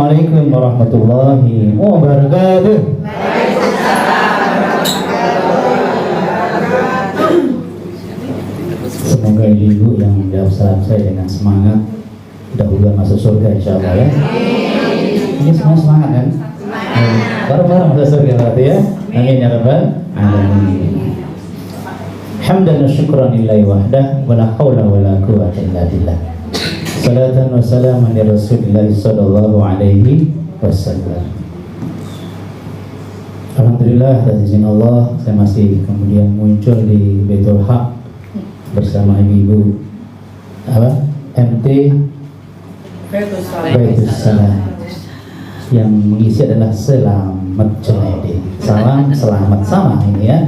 Assalamualaikum warahmatullahi wabarakatuh. Semoga ibu yang menjawab salam saya dengan semangat dahulu masuk surga insyaallah ya. Ini semua semangat kan? Bareng-bareng masuk surga berarti ya. Amin ya rabbal alamin. Hamdan wa syukran lillahi wahdah wa la haula wa la quwwata illa billah. Salatan wa salaman ya Rasulillah sallallahu alaihi wasallam. Alhamdulillah atas izin Allah saya masih kemudian muncul di Baitul Haq bersama ibu MT Baitul Salam yang mengisi adalah selamat Junaidi. Salam selamat sama ini ya.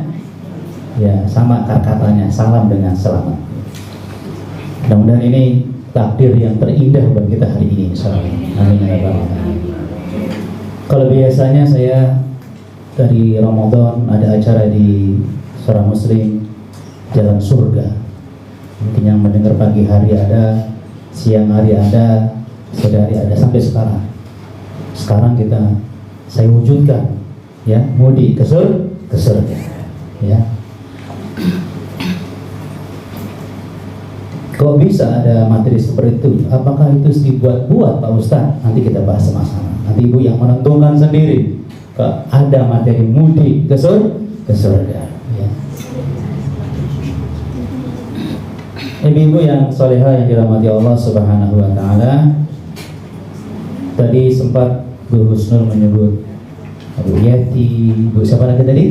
Ya sama katanya salam dengan selamat. Mudah-mudahan ini takdir yang terindah buat kita hari ini insyaallah. Amin ya rabbal alamin. Kalau biasanya saya dari Ramadan ada acara di Suara Muslim Jalan Surga. Mungkin yang mendengar pagi hari ada, siang hari ada, sore hari ada, sampai sekarang. Sekarang saya wujudkan ya, mudik ke surga ya. Kok bisa ada materi seperti itu? Apakah itu dibuat-buat Pak Ustaz? Nanti kita bahas sama-sama. Nanti ibu yang menentukan sendiri. Kok ada materi mudik ke surga ya. Ibu-ibu yang solehah yang dirahmati Allah Subhanahu wa Ta'ala, tadi sempat Bu Husnul menyebut Bu Yati, Bu siapa lagi tadi?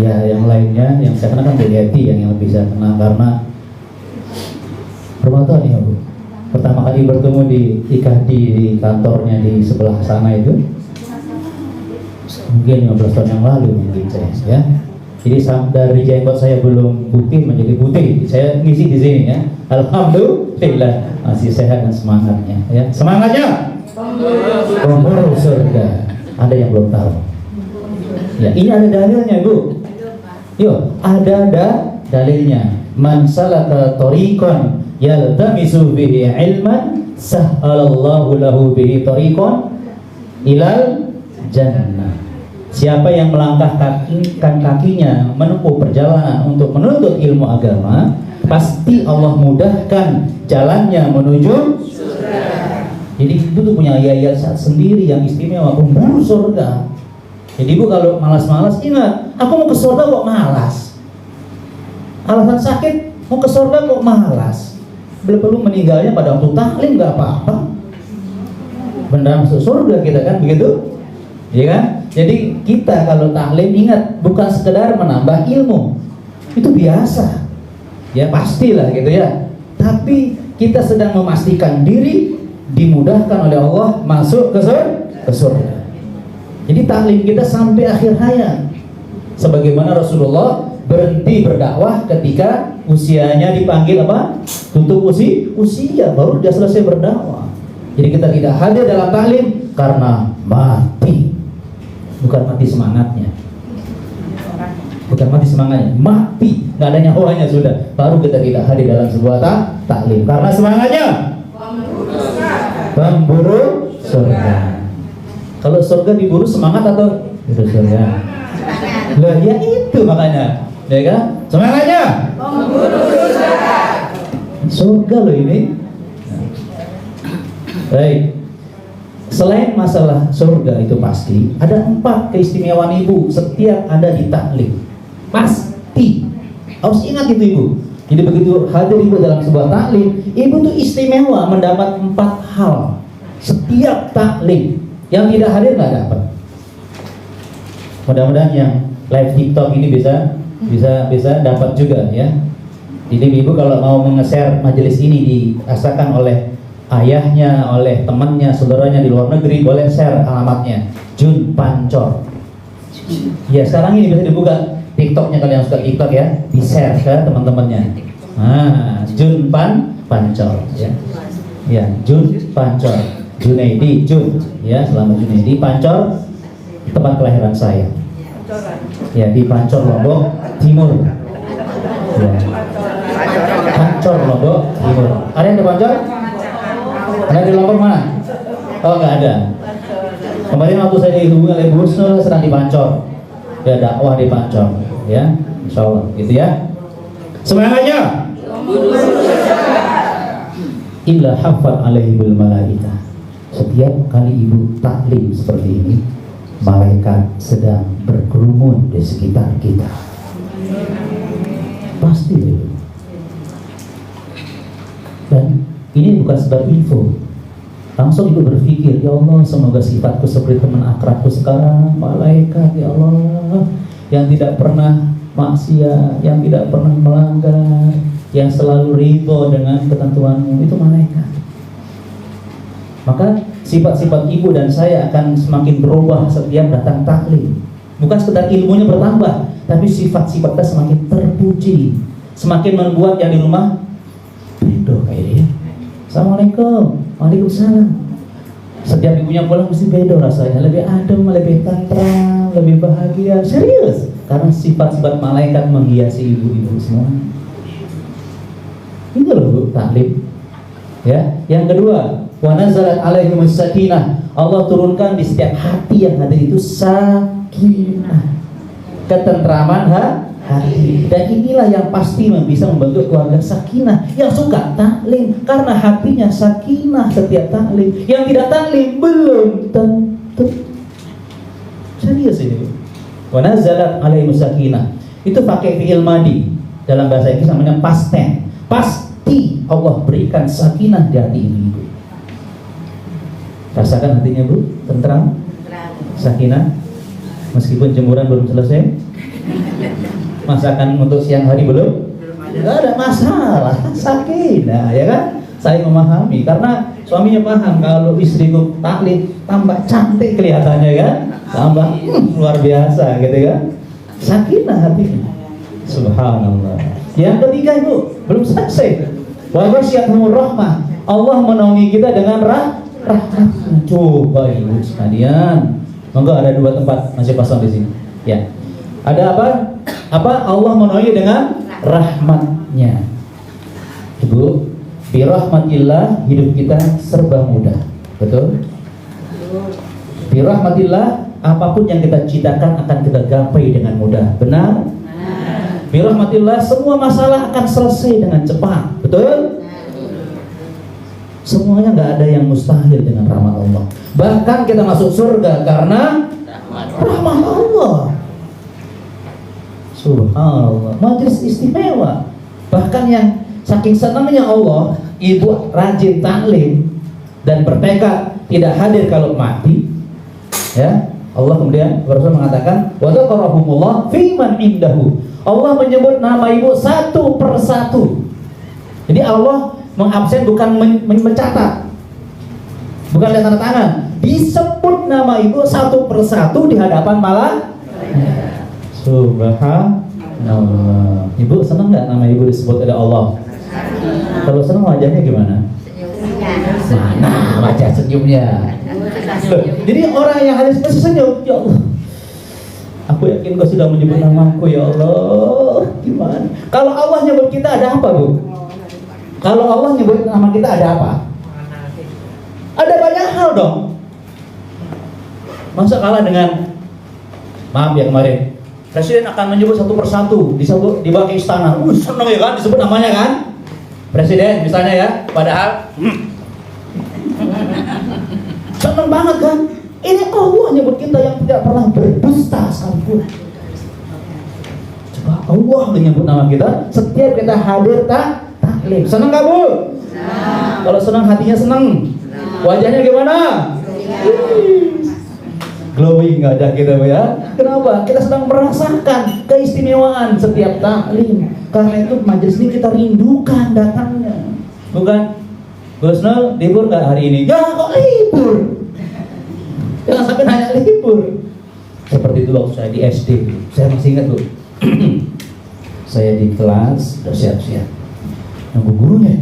Ya yang lainnya, yang saya kenal kan Bu Yati yang lebih saya kenal karena berapa tahun ya Bu? Pertama kali bertemu di IKD di kantornya di sebelah sana itu mungkin 15 tahun yang lalu mungkin saya ya. Jadi dari jenggot saya belum putih menjadi putih, saya ngisi di sini ya. Alhamdulillah masih sehat dan semangatnya ya. Semangatnya pemburu surga. Ada yang belum tahu ya, ini ada dalilnya Bu. Yuk, ada dalilnya. Man salaka tariqan yaltamisu bihi ilman sahhalallahu lahu bihi tariqan ilal jannah. Siapa yang melangkahkan kakinya menempuh perjalanan untuk menuntut ilmu agama, pasti Allah mudahkan jalannya menuju surga. Jadi itu tuh punya yayasan sendiri yang istimewa, pemburu surga. Jadi ibu kalau malas-malas, ingat, aku mau ke surga kok malas. Alasan sakit, mau ke surga kok malas. Belum perlu meninggalnya pada waktu taklim, nggak apa-apa. Beneran masuk surga kita kan begitu, ya kan? Jadi kita kalau taklim ingat bukan sekedar menambah ilmu, itu biasa, ya pastilah gitu ya. Tapi kita sedang memastikan diri dimudahkan oleh Allah masuk ke surga. Jadi taklim kita sampai akhir hayat. Sebagaimana Rasulullah berhenti berdakwah ketika usianya dipanggil apa? Tutup usia baru dia selesai berdakwah. Jadi kita tidak hadir dalam taklim karena mati. Bukan mati semangatnya. Bukan mati semangatnya, mati. Nggak ada nyawanya sudah. Baru kita tidak hadir dalam sebuah taklim karena semangatnya pemburu surga. Kalau surga diburu semangat atau buru surga? Lah ya itu makanya, ya kan? Semangatnya pemburu surga. Surga loh ini. Baik. Selain masalah surga itu pasti, ada 4 keistimewaan ibu setiap ada di taklim. Pasti harus ingat itu ibu. Jadi begitu hadir ibu dalam sebuah taklim, ibu tuh istimewa mendapat 4 hal setiap taklim. Yang tidak hadir nggak dapat. Mudah-mudahan yang live TikTok ini bisa dapat juga ya. Jadi ibu kalau mau nge-share majelis ini dirasakan oleh ayahnya, oleh temannya, saudaranya di luar negeri, boleh share alamatnya. Jun Pancor. Ya sekarang ini bisa dibuka TikToknya kalau yang suka TikTok ya, di share ke teman-temannya. Jun Pancor ya. Ya Jun Pancor. Junaidi Jun ya, selamat Junaidi. Pancor tempat kelahiran saya. Ya di Pancor Lombok Timur. Ya. Pancor Lombok Timur. Ada yang di Pancor? Ada di lapor mana? Oh, nggak ada. Kemarin waktu saya dihubungi oleh Bu Husnul sedang di Pancor. Ya, dakwah di Pancor, ya. Insyaallah, gitu ya. Semangatnya. Illa hafal alaihimul malaikah. Setiap kali ibu taklim seperti ini, malaikat sedang berkerumun di sekitar kita. Pasti itu. Dan ini bukan sekedar info. Langsung ibu berpikir, ya Allah, semoga sifatku seperti teman akrabku sekarang, malaikat, ya Allah, yang tidak pernah maksiat, yang tidak pernah melanggar, yang selalu ridho dengan ketentuanmu, itu malaikat. Maka sifat-sifat ibu dan saya akan semakin berubah setiap datang taklim. Bukan sekedar ilmunya bertambah, tapi sifat-sifatnya semakin terpuji, semakin membuat yang di rumah ridho kayak dia. Assalamualaikum, waalaikumsalam. Setiap ibunya pulang mesti beda rasanya, lebih adem, lebih tentram, lebih bahagia. Serius, karena sifat-sifat malaikat menghiasi ibu-ibu semua. Ini loh Bu, taklim. Ya, yang kedua, wa nazalat alaihimus sakinah. Allah turunkan di setiap hati yang hadir itu sakinah, ketentraman hati. Dan inilah yang pasti bisa membentuk keluarga sakinah yang suka taklim, karena hatinya sakinah setiap taklim. Yang tidak taklim belum tentu. Serius ini. Wa nazalat alaihimus sakinah. Itu pakai fi'il madi. Dalam bahasa Inggris namanya past tense. Pasti Allah berikan sakinah di hati ibu. Rasakan hatinya Bu, tentram, sakinah, meskipun jemuran belum selesai, masakan untuk siang hari belum, nggak ada masalah, sakinah, ya kan? Saya memahami, karena suaminya paham kalau istriku taklim tambah cantik kelihatannya kan, tambah luar biasa gitu kan, sakinah hatinya. Subhanallah. Yang ketiga Ibu, belum selesai. Wa ghasyiyatuhur rahmah. Allah menaungi kita dengan rahmat. Coba Ibu sekalian. Monggo ada dua tempat masih kosong di sini. Ya. Ada apa? Allah menaungi dengan rahmatnya. Ibu, bi rahmatillah hidup kita serba mudah. Betul? Bi rahmatillah apapun yang kita citakan akan kita gapai dengan mudah. Benar? Birahmatillah semua masalah akan selesai dengan cepat. Betul? Semuanya nggak ada yang mustahil dengan rahmat Allah. Bahkan kita masuk surga karena rahmat Allah. Subhanallah, majelis istimewa. Bahkan yang saking senangnya Allah, ibu rajin taklim dan bertekad tidak hadir kalau mati. Ya, Allah kemudian Rasul mengatakan, wa dzakarahumullah fi man indahu. Allah menyebut nama ibu satu persatu. Jadi Allah mengabsen bukan mencatat, bukan lihat tanda tangan, disebut nama ibu satu persatu di hadapan malah. Subhanallah. Ibu senang nggak nama ibu disebut oleh Allah? Kalau senang wajahnya gimana? Mana wajah senyumnya? Jadi orang yang harus senyum, ya Allah, aku yakin kau sudah menyebut namaku ya Allah. Gimana? Kalau Allah nyebut kita ada apa Bu? Kalau Allah nyebut nama kita ada apa? Ada banyak hal dong. Masa kalah dengan, maaf ya kemarin, Presiden akan menyebut satu persatu, disebut dibawa ke istana. Senang ya kan disebut namanya kan? Presiden misalnya ya, padahal senang banget kan? Ini Allah nyebut kita yang tidak pernah berdusta sekalipun. Coba Allah menyebut nama kita setiap kita hadir taklim. Senang gak Bu? Senang. Kalau senang hatinya senang. Wajahnya gimana? Glowing ada kita ya. Kenapa? Kita sedang merasakan keistimewaan setiap taklim. Karena itu majelis ini kita rindukan datangnya. Bukan? Gusnul libur nggak hari ini? Ya kok libur? Jangan sampai nanya libur. Seperti itu waktu saya di SD, saya masih ingat Bu. Saya di kelas, udah siap-siap. Nunggu gurunya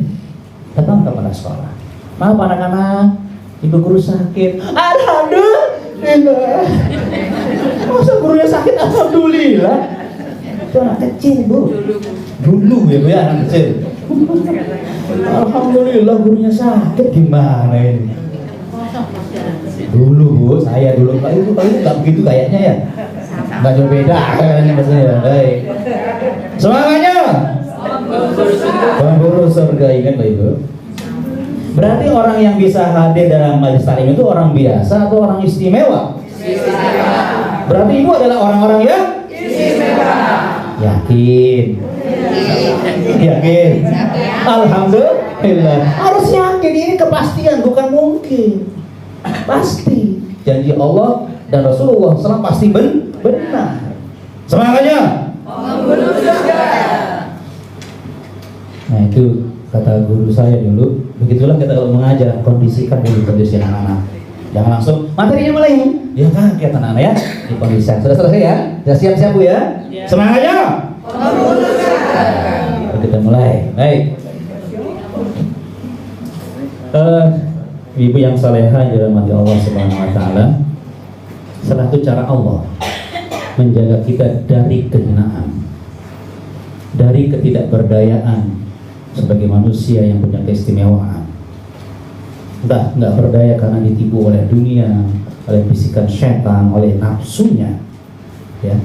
datang ke mana sekolah. Maaf anak-anak, ibu guru sakit. Alhamdulillah. Masa gurunya sakit? Alhamdulillah. Itu anak kecil Bu. Dulu ya Bu ya, anak kecil. Alhamdulillah gurunya sakit, gimana ini? Dulu Bu, saya dulu kalau itu nggak begitu kayaknya ya, nggak jauh beda kayaknya maksudnya. Baik, semangatnya penghulu surga, ingat Pak Ibu. Berarti orang yang bisa hadir dalam majelis taklim itu orang biasa atau orang istimewa? Berarti Ibu adalah orang-orang yang istimewa. Yakin? Yakin? Alhamdulillah. Harus yakin, ini kepastian, bukan mungkin. Pasti. Janji Allah dan Rasulullah SAW pasti benar. Semangatnya. Nah itu kata guru saya dulu. Begitulah kita kalau mengajar, kondisikan dulu kondisi anak-anak. Jangan langsung materinya mulai. Ya kan, ya anak-anak ya. Dikondisikan. Sudah selesai ya? Sudah siap-siap Bu ya? Semangatnya. Kita mulai. Baik. Ibu yang saleha yang dirahmati Allah Subhanahu wa taala. Salah satu cara Allah menjaga kita dari kehinaan, dari ketidakberdayaan sebagai manusia yang punya keistimewaan. Entah nggak berdaya karena ditipu oleh dunia, oleh bisikan setan, oleh nafsunya, ya.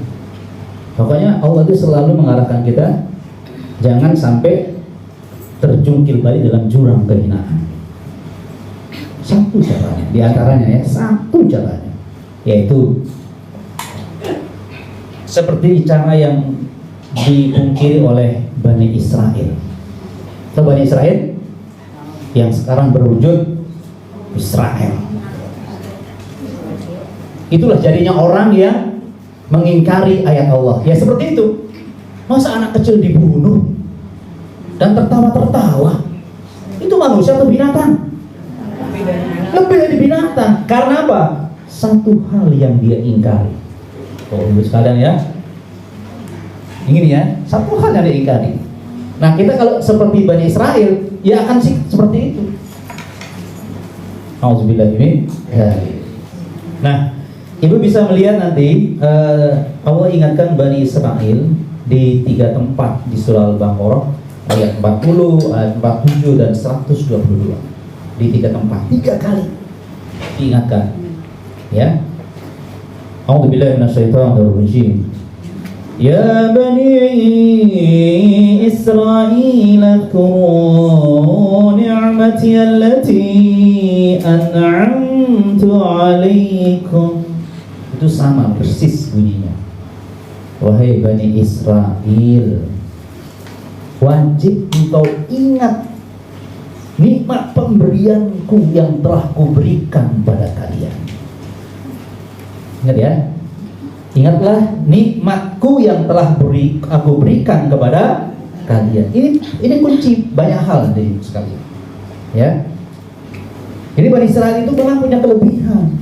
Pokoknya Allah itu selalu mengarahkan kita jangan sampai terjungkil balik dalam jurang kehinaan. Satu caranya, diantaranya ya, satu caranya, yaitu seperti cara yang dipungkiri oleh Bani Israel. Tahu Bani Israel yang sekarang berwujud Israel. Itulah jadinya orang yang mengingkari ayat Allah. Ya seperti itu. Masa anak kecil dibunuh dan tertawa-tertawa? Itu manusia atau binatang? Lebih dari binatang. Karena apa? Satu hal yang dia ingkari. Oh, ibu sekalian ya. Ini ya, satu hal yang dia ingkari. Nah, kita kalau seperti Bani Israel, ya akan seperti itu. Auzubillah ini. Ya. Nah, ibu bisa melihat nanti Allah ingatkan Bani Israel di 3 tempat di surah Al-Baqarah ayat 40, ayat 47 dan 122. Di 3 tempat, 3 kali diingatkan. Ya. A'udzubillahi minasyaitonir rajim. Ya Bani Israil اذكروا نعمتي التي أنعمت عليكم. Itu sama persis bunyinya. Wahai Bani Israel, wajib engkau ingat nikmat pemberianku yang telah kuberikan pada kalian. Ingat ya. Ingatlah nikmatku yang telah aku berikan kepada kalian. Ini kunci banyak hal dari sekalian. Ya. Jadi Bani Israel itu memang punya kelebihan.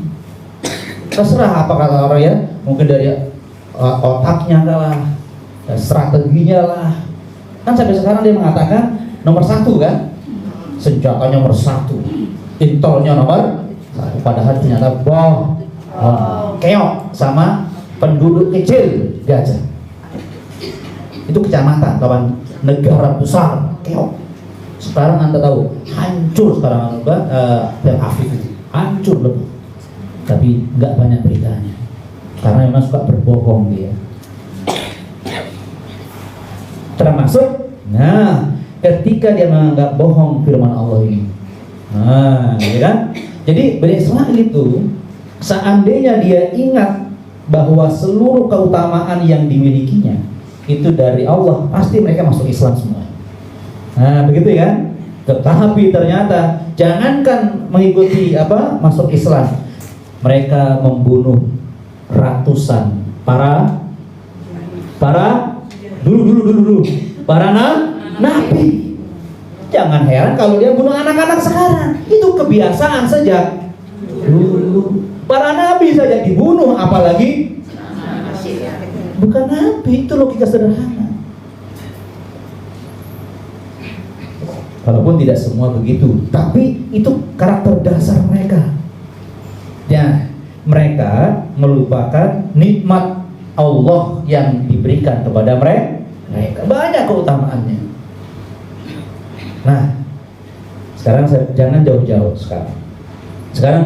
Terserah apa kata orang ya, mungkin dari otaknya lah, strateginya lah. Kan sampai sekarang dia mengatakan nomor 1 kan, senjatanya nomor 1, intolnya nomor 1. Padahal ternyata keok sama penduduk kecil gajah. Itu kecamatan, kawan, negara besar keok. Sekarang Anda tahu hancur sekarang Tel Aviv itu hancur lebih. Tapi nggak banyak beritanya karena memang suka berbohong dia. Termasuk, nah, ketika dia menganggap bohong firman Allah ini, nah, ya kan? Jadi Bani Israil itu seandainya dia ingat bahwa seluruh keutamaan yang dimilikinya itu dari Allah, pasti mereka masuk Islam semua. Nah, begitu ya. Tetapi ternyata jangankan mengikuti masuk Islam, mereka membunuh ratusan para nabi. Jangan heran kalau dia bunuh anak-anak sekarang. Itu kebiasaan sejak dulu. Para nabi saja dibunuh, apalagi bukan nabi. Itu logika sederhana. Walaupun tidak semua begitu, tapi itu karakter dasar mereka. Ya, mereka melupakan nikmat Allah yang diberikan kepada mereka. Banyak keutamaannya. Nah, sekarang jangan jauh-jauh sekarang. Sekarang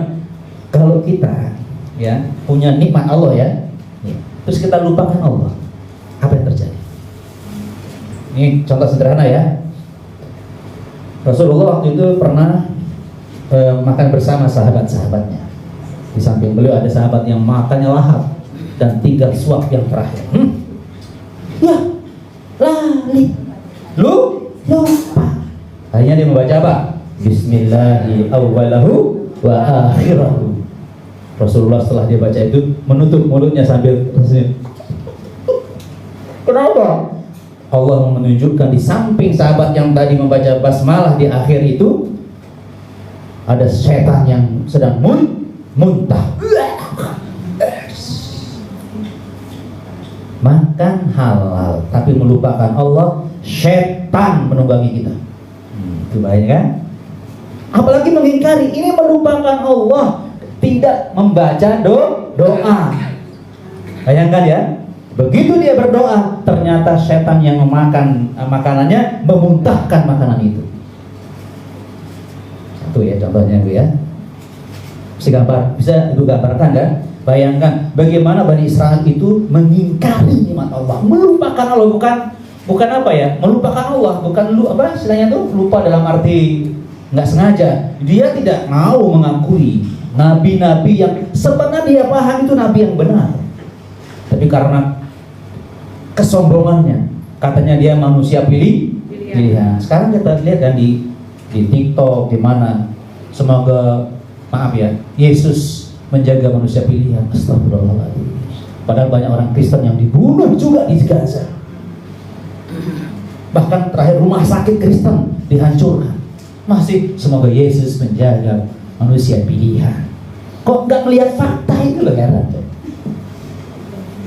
kalau kita ya punya nikmat Allah ya, terus kita lupakan Allah, apa yang terjadi? Ini contoh sederhana ya. Rasulullah waktu itu pernah makan bersama sahabat-sahabatnya. Di samping beliau ada sahabat yang makannya lahap dan tinggal suap yang terakhir. Ya, lali, lupa. Akhirnya dia membaca apa? Bismillahi awwalahu wa akhirahu. Rasulullah setelah dia baca itu menutup mulutnya sambil tersenyum. Kenapa? Allah menunjukkan di samping sahabat yang tadi membaca basmalah di akhir itu ada setan yang sedang muntah. Makan halal tapi melupakan Allah, setan menunggangi kita. Itu bahaya kan? Apalagi mengingkari, ini melupakan Allah, tidak membaca doa. Bayangkan ya, begitu dia berdoa, ternyata setan yang memakan makanannya memuntahkan makanan itu. Satu ya contohnya Bu ya. Bisa Ibu gambarkan kan? Bayangkan bagaimana Bani Israel itu mengingkari nikmat Allah, melupakan Allah, bukan apa ya? Melupakan Allah, bukan istilahnya tuh lupa dalam arti nggak sengaja. Dia tidak mau mengakui nabi-nabi yang sebenarnya dia paham itu nabi yang benar. Tapi karena kesombongannya, katanya dia manusia pilihan. Sekarang kita lihat kan di TikTok di mana, semoga maaf ya, Yesus menjaga manusia pilihan. Astagfirullahaladzim. Padahal banyak orang Kristen yang dibunuh juga di Gaza. Bahkan terakhir rumah sakit Kristen dihancurkan. Masih semoga Yesus menjaga manusia pilihan. Kok nggak melihat fakta itu loh, heran.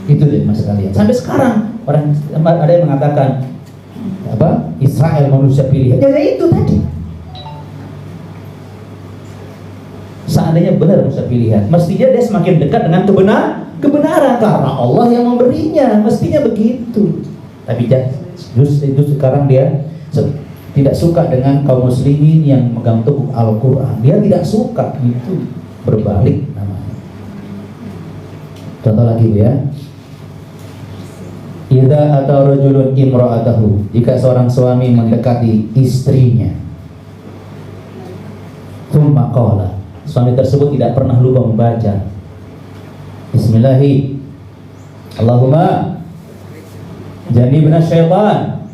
Itu deh mas sekalian. Sampai sekarang ada yang mengatakan Israel manusia pilihan. Ya itu tadi. Seandainya benar manusia pilihan, mestinya dia semakin dekat dengan kebenaran karena Allah yang memberinya, mestinya begitu. Tapi justru itu sekarang dia tidak suka dengan kaum muslimin yang megang teguh Al-Quran. Dia tidak suka, itu berbalik namanya. Contoh lagi ya, idza ata rajulun imra'atahu, jika seorang suami mendekati istrinya, tsumma qala, suami tersebut tidak pernah lupa membaca Bismillahi Allahumma janibna syaitan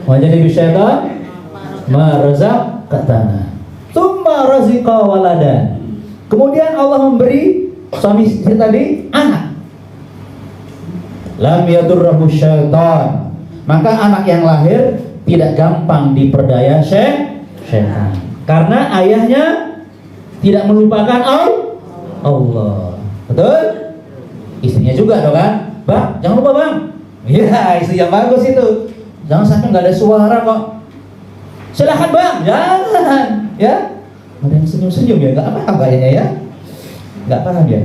wa janibi syaitan ma razaqtana tsumma raziqa waladan. Kemudian Allah memberi suami istri tadi anak, lam yadurrahu syaitan, maka anak yang lahir tidak gampang diperdaya syaitan karena ayahnya tidak melupakan Allah. Betul? Istrinya juga dong kan? Bang, jangan lupa bang. Iya, istri yang bagus itu. Jangan sampai nggak ada suara kok. Silahkan bang, jangan. Ya? Ada yang senyum-senyum ya? Nggak apa-apa kayaknya ya? Nggak paham ya?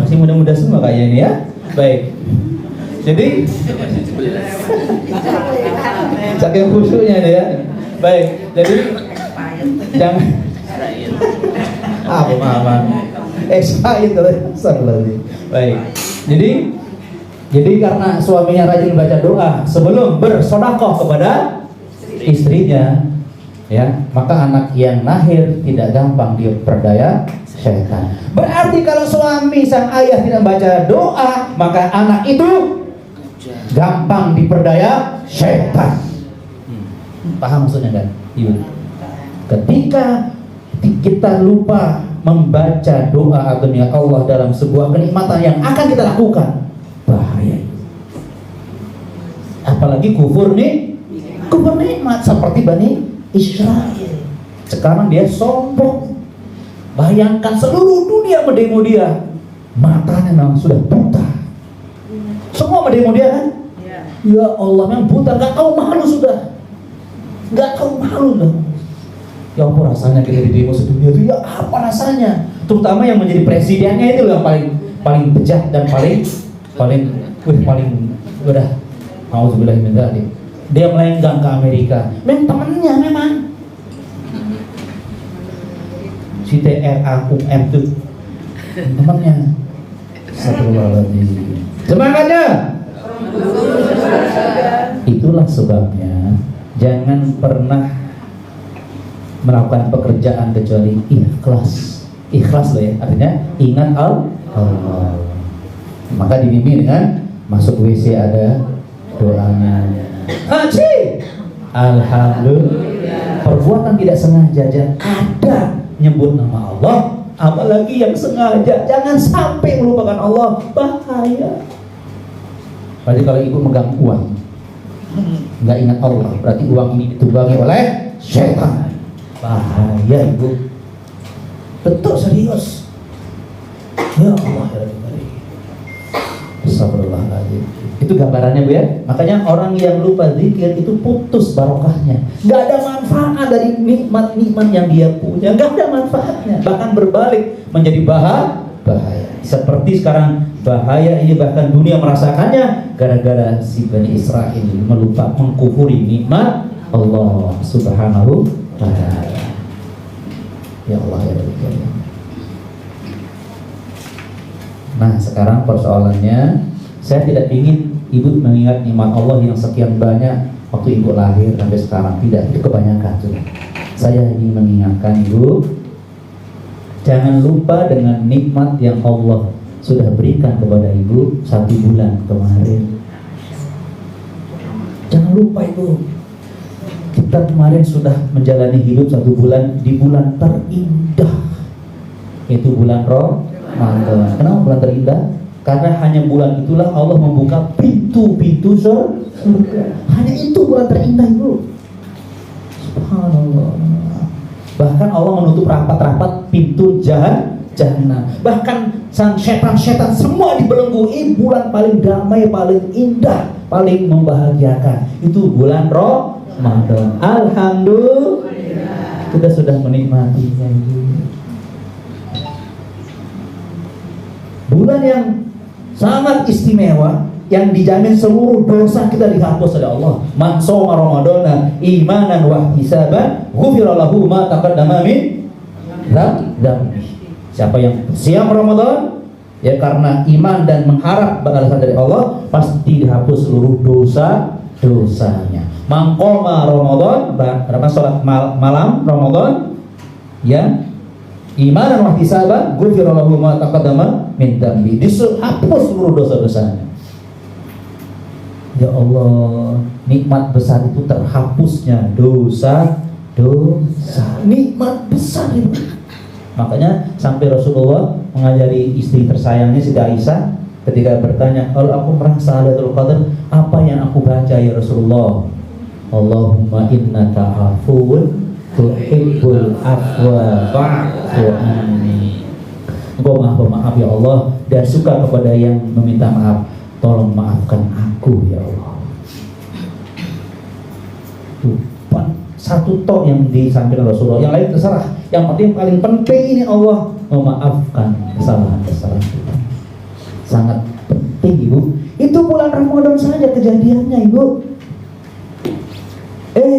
Masih muda-muda semua kayaknya ini ya? Baik. Jadi saking khusyuknya ya. Baik. Jadi jangan pemahaman expired terus. Baik. Jadi karena suaminya rajin baca doa sebelum bersedekah kepada istrinya, ya, maka anak yang lahir tidak gampang diperdaya syaitan. Berarti kalau suami sang ayah tidak baca doa, maka anak itu gampang diperdaya syaitan. Paham maksudnya kan? Iya. Ketika kita lupa membaca doa agung Allah dalam sebuah kenikmatan yang akan kita lakukan, bahaya. Apalagi kufur nikmat seperti Bani Israel. Sekarang dia sombong. Bayangkan seluruh dunia mendemo dia, matanya memang sudah buta. Semua mendemo dia kan? Ya Allah, memang buta, nggak tahu malu sudah, nggak tahu malu dah. Ya apa rasanya kita di demo sedunia itu? Ya apa rasanya? Terutama yang menjadi presidennya itu yang paling bejat dan paling udah auzubillahi min dzalik. Dia melenggang ke Amerika. Memang temennya memang. Si TRAUM itu temennya. Astagfirullahaladzim. Semangatnya. Itulah sebabnya jangan pernah melakukan pekerjaan kecuali ikhlas. Ikhlas loh ya, artinya ingat Allah. Maka dibimbing dengan masuk WC ada doanya. Haji, alhamdulillah. Perbuatan tidak sengaja ada nyebut nama Allah, apalagi yang sengaja. Jangan sampai melupakan Allah, bahaya. Berarti kalau ibu megang uang, nggak ingat Allah, berarti uang ini ditunggangi oleh syaitan. Bahaya ibu. Betul, serius. Ya Allah, ya Rabbi. Astagfirullahaladzim. Itu gambarannya Bu ya. Makanya orang yang lupa zikir itu putus barokahnya. Nggak ada manfaat dari nikmat-nikmat yang dia punya. Nggak ada manfaatnya. Bahkan berbalik menjadi bahaya. Seperti sekarang bahaya ini, bahkan dunia merasakannya gara-gara si Bani Israel mengkufuri nikmat Allah Subhanahu wa ta'ala. Ya Allah, ya Rabbi. Nah, sekarang persoalannya, saya tidak ingin ibu mengingat nikmat Allah yang sekian banyak waktu ibu lahir sampai sekarang. Tidak, itu kebanyakan juga. Saya ingin mengingatkan ibu, jangan lupa dengan nikmat yang Allah sudah berikan kepada ibu 1 bulan kemarin. Jangan lupa ibu. Kita kemarin sudah menjalani hidup 1 bulan di bulan terindah, itu bulan Ramadan. Kenapa bulan terindah? Karena hanya bulan itulah Allah membuka pintu-pintu surga. Hanya itu bulan terindah ibu. Subhanallah. Bahkan Allah menutup rapat-rapat pintu jahanam. Bahkan setan-setan semua dibelenggu. Bulan paling damai, paling indah, paling membahagiakan. Itu bulan Ramadan. Alhamdulillah, kita sudah menikmatinya. Bulan yang sangat istimewa, yang dijamin seluruh dosa kita dihapus oleh Allah. Man shoma ramadana imanan wa ihtisaban ghufira lahu ma taqaddama min dzambi. Siapa yang siam Ramadan ya karena iman dan mengharap balasan dari Allah, pasti dihapus seluruh dosanya. Man qoma Ramadan, berapa salat malam Ramadan ya, imanan wa ihtisaban ghufira lahu ma taqaddama min dzambi. Dihapus seluruh dosa-dosanya. Ya Allah, nikmat besar itu terhapusnya dosa. Nikmat besar itu. Makanya sampai Rasulullah mengajari istri tersayangnya Siti Aisyah ketika bertanya, kalau aku merasa Lailatul Qadar, apa yang aku baca ya Rasulullah? Allahumma innaka afuwun tuhibbul afwa fa'fu anni. Engkau maha pemaaf ya Allah, dan suka kepada yang meminta maaf. Tolong maafkan aku ya Allah. Satu tok yang disampaikan Rasulullah, yang lain terserah. Yang penting paling penting ini Allah memaafkan kesalahan-kesalahan kita. Sangat penting ibu. Itu bulan Ramadan saja kejadiannya ibu.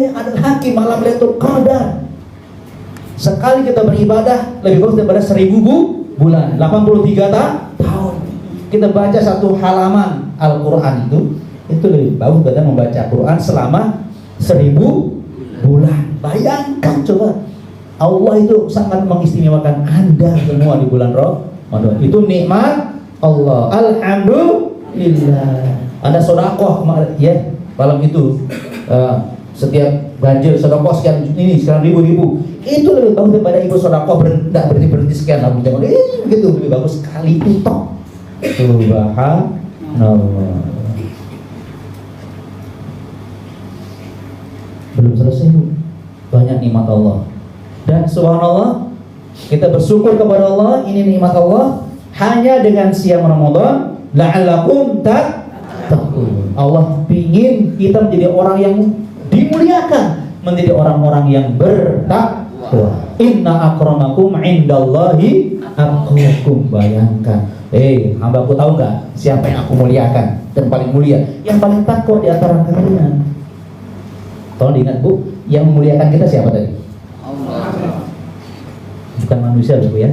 Ada lagi malam Lailatul Qadar. Sekali kita beribadah lebih bagus daripada 1000 bulan, 83 tahun. Kita baca 1 halaman Al-Quran itu lebih bagus daripada membaca Quran selama 1000 bulan. Bayangkan coba, Allah itu sangat mengistimewakan Anda semua di bulan Ramadan. Itu nikmat Allah. Alhamdulillah. Anda sedekah ya malam itu, setiap ganjil sedekah sekian ribu. Itu lebih bagus daripada ibu sedekah berhenti sekian lalu jangan gitu, lebih bagus sekali itu toh. Subhanallah. Belum selesai bu, banyak nikmat Allah. Dan subhanallah, kita bersyukur kepada Allah. Ini nikmat Allah hanya dengan siam Ramadan. La'allakum tattaqun. Allah pingin kita menjadi orang yang dimuliakan, menjadi orang-orang yang bertakwa. Inna akramakum indallahi atqakum. Bayangkan, hambaku tahu nggak siapa yang aku muliakan dan paling mulia? Yang paling takwa di antara kalian. Tolong diingat Bu, yang memuliakan kita siapa tadi? Allah. Bukan manusia loh Bu ya.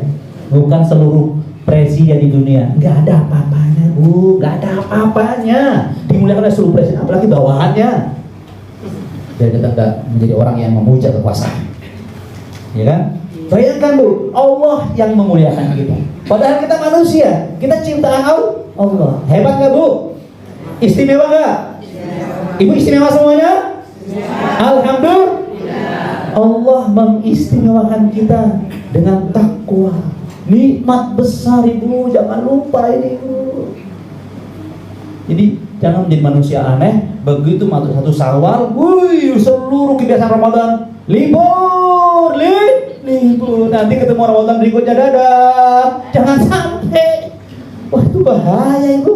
Bukan seluruh presiden di dunia. Nggak ada apa-apanya Bu, nggak ada apa-apanya. Dimuliakan oleh seluruh presiden, apalagi bawahannya. Biar kita nggak menjadi orang yang memuja kekuasaan. Ya kan? Bayangkan Bu, Allah yang memuliakan kita. Padahal kita manusia, kita ciptaan Allah. Hebat nggak Bu? Istimewa nggak? Ibu istimewa semuanya? Alhamdulillah. Allah mengistimewakan kita dengan takwa. Nikmat besar Ibu, jangan lupa ini Ibu. Jadi jangan menjadi manusia aneh. Begitu masuk satu Syawal, wih, seluruh kebiasaan Ramadan libur. Nanti ketemu Ramadan berikutnya, dadah. Jangan sampai. Wah, itu bahaya Ibu.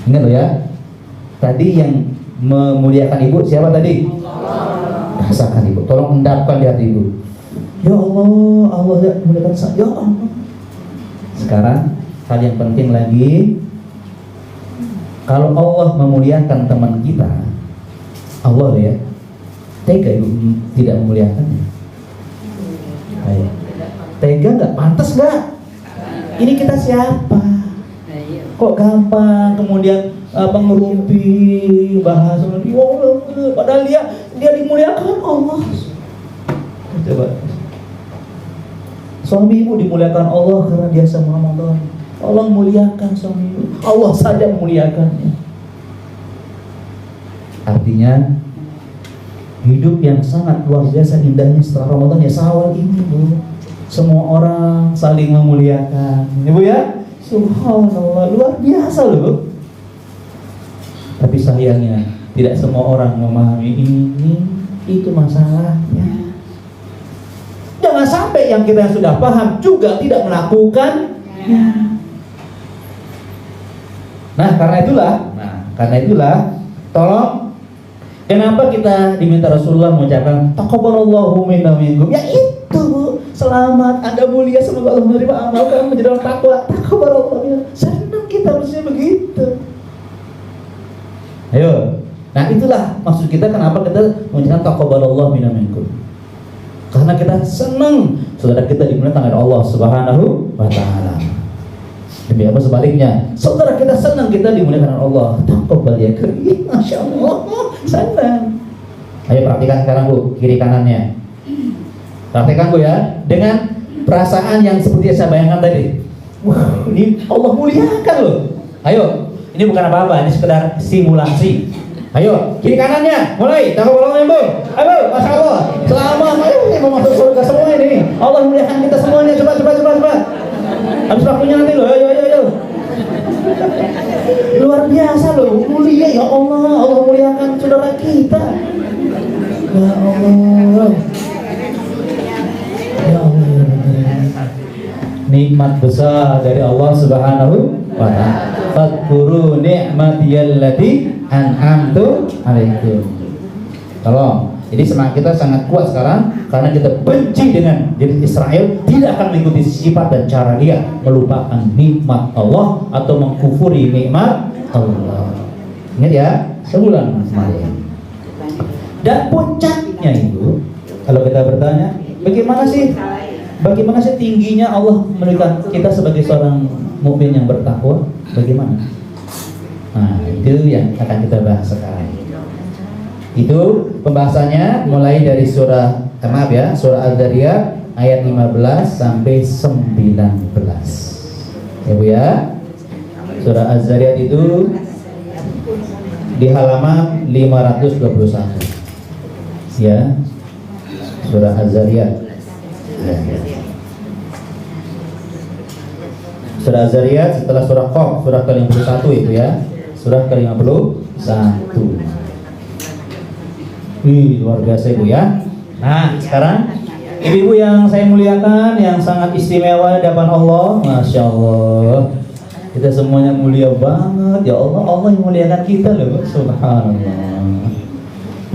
Ingat loh ya. Tadi yang memuliakan Ibu siapa tadi? Allah. Rasakan Ibu, tolong endapkan di hati Ibu. Ya Allah, Allah ya memuliakan saya. Ya Allah. Sekarang hal yang penting lagi, kalau Allah memuliakan teman kita, Allah ya, tega Ibu tidak memuliakannya? Ayo. Tega nggak? Pantas nggak? Ini kita siapa? Kok gampang kemudian ngerumpi bahasa padahal dia dimuliakan Allah. Coba. Suamimu dimuliakan Allah karena dia sama Ramadan. Allah muliakan suamimu. Allah saja memuliakannya. Artinya hidup yang sangat luar biasa indahnya setelah Ramadan ya Syawal ini Bu. Semua orang saling memuliakan. Ibu ya? Subhanallah, luar biasa loh. Tapi sayangnya tidak semua orang memahami ini, itu masalahnya. Jangan sampai yang kita sudah paham juga tidak melakukannya. Nah, karena itulah, tolong, kenapa kita diminta Rasulullah mengucapkan taqabbalallahu minna minkum? Ya itu Bu, selamat, Anda mulia, semoga Allah menerima amal kamu menjadi orang takwa. Taqabbalallahu minna. Senang kita harusnya begitu. Ayo. Nah, itulah maksud kita kenapa kita mengucapkan taqabbalallahu minna minkum. Karena kita senang saudara kita dimuliakan oleh Allah Subhanahu wa taala. Demi apa sebaliknya? Saudara kita senang kita dimuliakan oleh Allah. Taqabbal ya karim. Masyaallah. Senang. Ayo perhatikan sekarang Bu, kiri kanannya. Perhatikan Bu ya, dengan perasaan yang seperti yang saya bayangkan tadi. Wah, ini Allah muliakan loh. Ayo, ini bukan apa-apa, ini sekedar simulasi. Ayo, kiri kanannya, mulai. Taqabbalallahu Bu. Ayo, Masya Allah. Selamat, ayo ini mau masuk surga semua ini. Allah muliakan kita semuanya. Coba. Habis waktunya nanti loh. Ayo. Luar biasa loh, mulia ya Allah. Allah muliakan saudara kita. Ya Allah. Ya Allah. Nikmat besar dari Allah Subhanahu wa ta'ala. Fadhkuru ni'matiyallati an'amtu 'alaikum. Tolong. Jadi semangat kita sangat kuat sekarang karena kita benci dengan jadi Israel, tidak akan mengikuti sifat dan cara dia melupakan nikmat Allah atau mengkufuri nikmat Allah. Ingat ya, sebulan kemarin. Dan puncaknya itu, kalau kita bertanya, bagaimana sih tingginya Allah memberikan kita sebagai seorang mukmin yang bertakwa? Bagaimana? Nah, itu yang akan kita bahas sekarang. Itu pembahasannya mulai dari surah Az-Zariyat ayat 15 sampai 19. Ya Bu ya. Surah Az-Zariyat itu di halaman 521. Ya. Surah Az-Zariyat. Surah Az-Zariyat setelah surah Qaf, surah ke-51 itu ya. Surah ke-51. Luar biasa Ibu ya. Nah, sekarang ibu-ibu yang saya muliakan, yang sangat istimewa di hadapan Allah, Masya Allah, kita semuanya mulia banget ya Allah. Allah yang muliakan kita loh, subhanallah.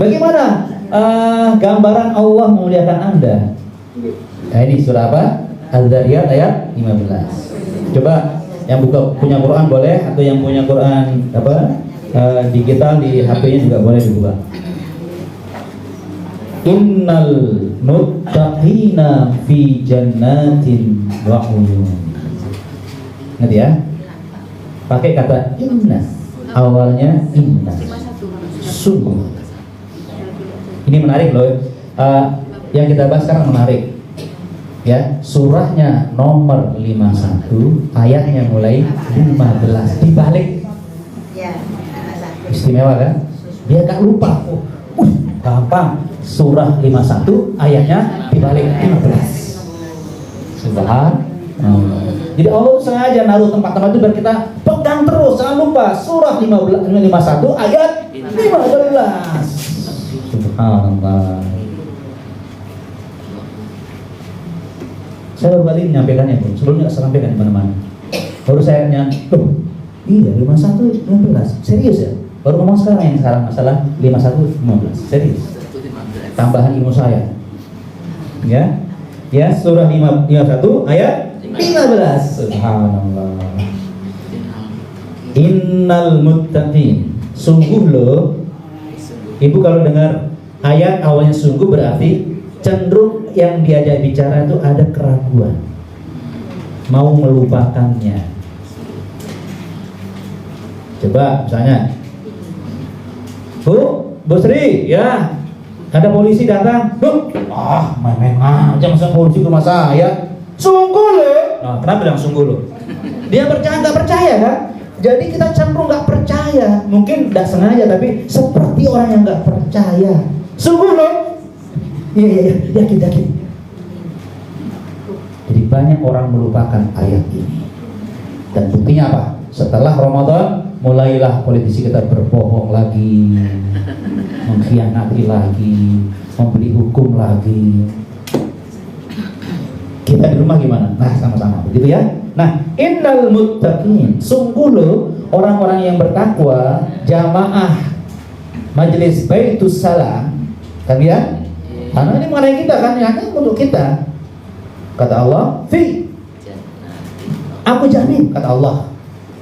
Bagaimana gambaran Allah memuliakan Anda? Nah, ini surah apa? Az-Zariyat ayat 15. Coba yang punya Quran boleh, atau yang punya Quran apa? digital di HP-nya juga boleh dibuka. Innal muttaqina fi jannatin wa uyun. Ngerti ya? Pakai kata inna. Awalnya inna. Sungguh. Ini menarik loh. Yang kita bahas sekarang menarik. Ya, surahnya nomor 51, ayatnya mulai 15. Dibalik. Istimewa kan? Dia gak lupa. Gampang. Surah 51 ayatnya dibalik 15. Subhanallah. Jadi Allah sengaja naruh tempat-tempat itu biar kita pegang terus, jangan lupa. Surah 51 ayat 15. Subhanallah. Saya baru kali menyampaikannya, bro. Sebelumnya saya sampaikan di mana-mana. Baru saya nanya, loh, iya 51 15. Serius ya? Baru ngomong sekarang yang sekarang masalah 51 15. Serius. Tambahan ilmu saya. Ya. Ya, surah 51 ayat 15. Subhanallah. Innal muttaqin. Sungguh loh. Ibu kalau dengar ayat awalnya sungguh berarti cenderung yang diajak bicara itu ada keraguan, mau melupakannya. Coba misalnya, Bu Sri, ya, ada polisi datang. Main-main aja masa polisi ke rumah saya. Sungguh loh. Nah, kenapa bilang sungguh loh? Dia nggak percaya kan? Jadi kita cenderung nggak percaya. Mungkin tidak sengaja, tapi seperti orang yang nggak percaya. Sungguh loh. Iya, yakin. Jadi banyak orang melupakan ayat ini. Dan buktinya apa? Setelah Ramadan, mulailah politisi kita berbohong lagi, mengkhianati lagi, membeli hukum lagi. Kita di rumah gimana? Nah, sama-sama begitu ya. Nah, innal muttaqin, sungguh loh orang-orang yang bertakwa, jamaah majelis Baitus Salam, kan ya? Karena ini mengenai kita kan, hanya untuk kita. Kata Allah, fi, aku jamin, kata Allah,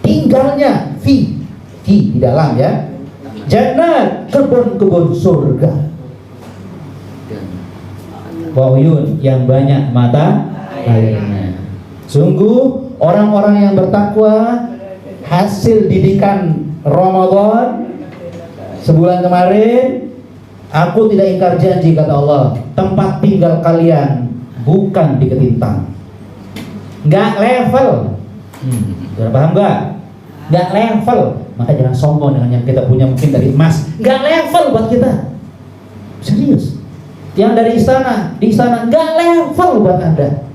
tinggalnya fi di dalam ya, jannat, kebun-kebun surga, wa'uyun, yang banyak mata airnya. Sungguh orang-orang yang bertakwa, hasil didikan Ramadan sebulan kemarin, aku tidak ingkar janji, kata Allah, tempat tinggal kalian bukan di Ketintang. Nggak level. Sudah paham nggak? Nggak level. Maka jangan sombong dengan yang kita punya mungkin dari emas. Nggak level buat kita. Serius. Yang dari di istana nggak level buat Anda.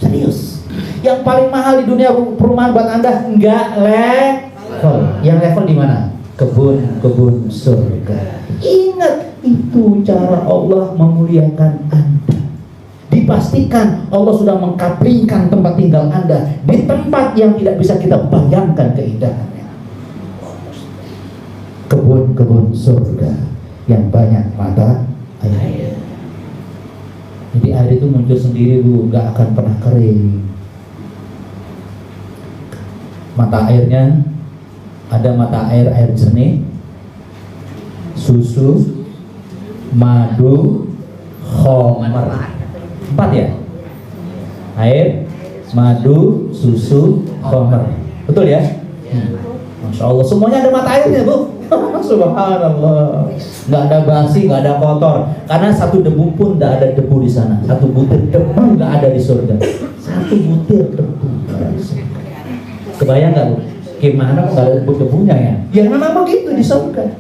Serius. Yang paling mahal di dunia perumahan buat Anda nggak level. Yang level di mana? Kebun-kebun surga. Ingat, itu cara Allah memuliakan Anda. Dipastikan Allah sudah mengkaplingkan tempat tinggal Anda di tempat yang tidak bisa kita bayangkan keindahannya. Kebun-kebun surga yang banyak mata air. Jadi air itu muncul sendiri, Bu, gak akan pernah kering. Mata airnya ada mata air jernih, susu, madu, khamar. 4 ya? Air, madu, susu, khamar. Betul ya? Masya Allah, semuanya ada mata airnya, Bu. Subhanallah. Nggak ada basi, nggak ada kotor. Karena satu debu pun nggak ada debu di sana. Satu butir debu nggak ada di surga. Satu butir debu. Kebayang nggak, Bu? Gimana kok nggak ada debu-debunya ya? Ya memang begitu di surga.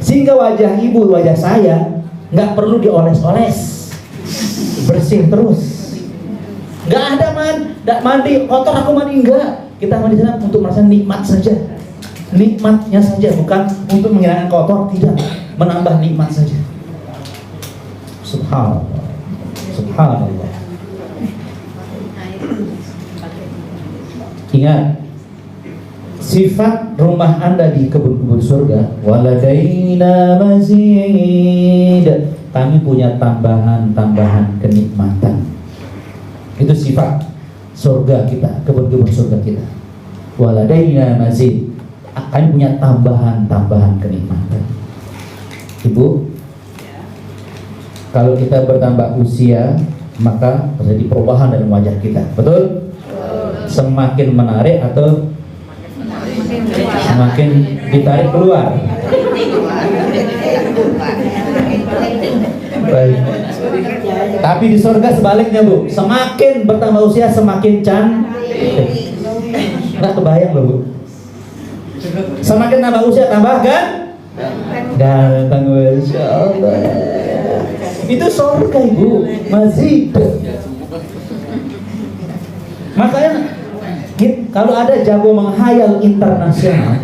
Sehingga wajah ibu, wajah saya nggak perlu dioles-oles, bersih terus. Nggak ada mandi kotor, aku mandi enggak. Kita mandi sana untuk merasa nikmat saja, nikmatnya saja, bukan untuk menghilangkan kotor, tidak, menambah nikmat saja. Subhanallah, subhanallah. Ingat, sifat rumah Anda di kebun-kebun surga, waladaina mazid, kami punya tambahan-tambahan kenikmatan. Itu sifat surga kita, kebun-kebun surga kita. Waladaina mazid, akan punya tambahan kenikmatan. Ibu, kalau kita bertambah usia, maka terjadi perubahan dalam wajah kita, betul? Semakin menarik atau semakin ditarik keluar? Baik. Tapi di surga sebaliknya, Bu, semakin bertambah usia semakin cantik. Nggak kebayang loh, Bu. Semakin tambah usia tambah ganteng, Masya Allah. Itu surga, Ibu, masih. Makanya kalau ada jago menghayal internasional,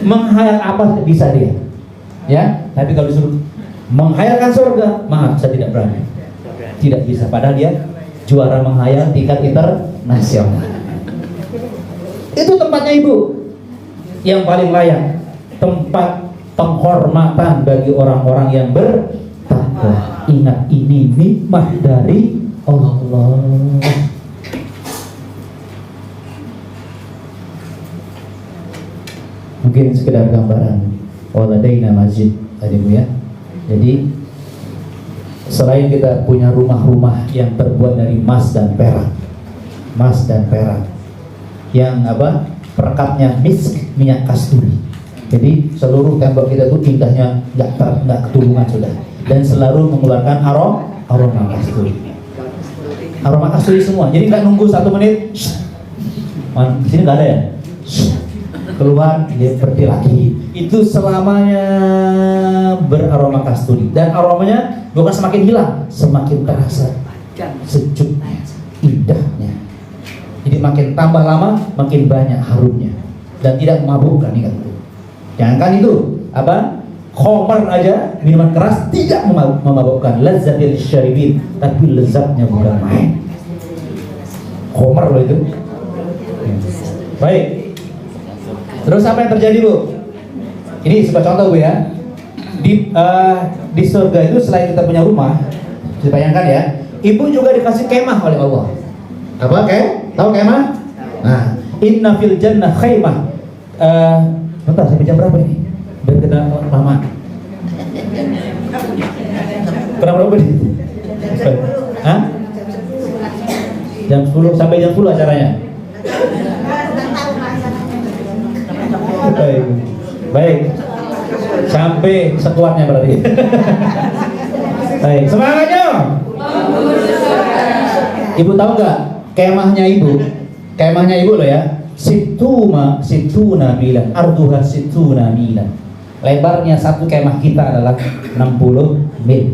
menghayal apa bisa dia, ya. Tapi kalau disuruh menghayalkan surga, maaf, saya tidak berani, tidak bisa. Padahal dia juara menghayal tingkat internasional. Itu tempatnya, Ibu, yang paling layak, tempat penghormatan bagi orang-orang yang bertakwa. Ingat, ini nikmat dari Allah. Mungkin sekedar gambaran. Waladaina masjid, tadi, Bu, ya. Jadi selain kita punya rumah-rumah yang terbuat dari emas dan perak, yang perekatnya misk, minyak kasturi. Jadi seluruh tembok kita itu indahnya nggak ketulungan sudah, dan selalu mengeluarkan aroma kasturi semua. Jadi nggak nunggu 1 menit, di sini nggak ada ya, keluar dia pergi lagi. Itu selamanya beraroma kasturi, dan aromanya bukan semakin hilang, semakin terasa sejuknya, indahnya. Jadi makin tambah lama makin banyak harumnya, dan tidak memabukkan. Ingat itu. Jangankan itu, khamar aja, minuman keras tidak memabukkan. Lazzatil syaribin, tapi lezatnya bukan main. Khamar loh itu. Baik. Terus apa yang terjadi, Bu? Ini sebuah contoh, Bu, ya. Di surga itu selain kita punya rumah, bisa bayangkan ya, Ibu juga dikasih kemah oleh Allah. Apa tahu kemah? Nah, inna fil jannah khaymah. Bentar, sampai jam berapa ini? Biar kita lama. Kurang berapa nih? Hah? Jam 10 sampai jam 10 acaranya. Baik. Sampai sekuatnya berarti. Baik, semangatnya. Ibu tahu nggak kemahnya Ibu loh ya? Situna milan, arduha situna milan. Lebarnya satu kemah kita adalah 60 mil.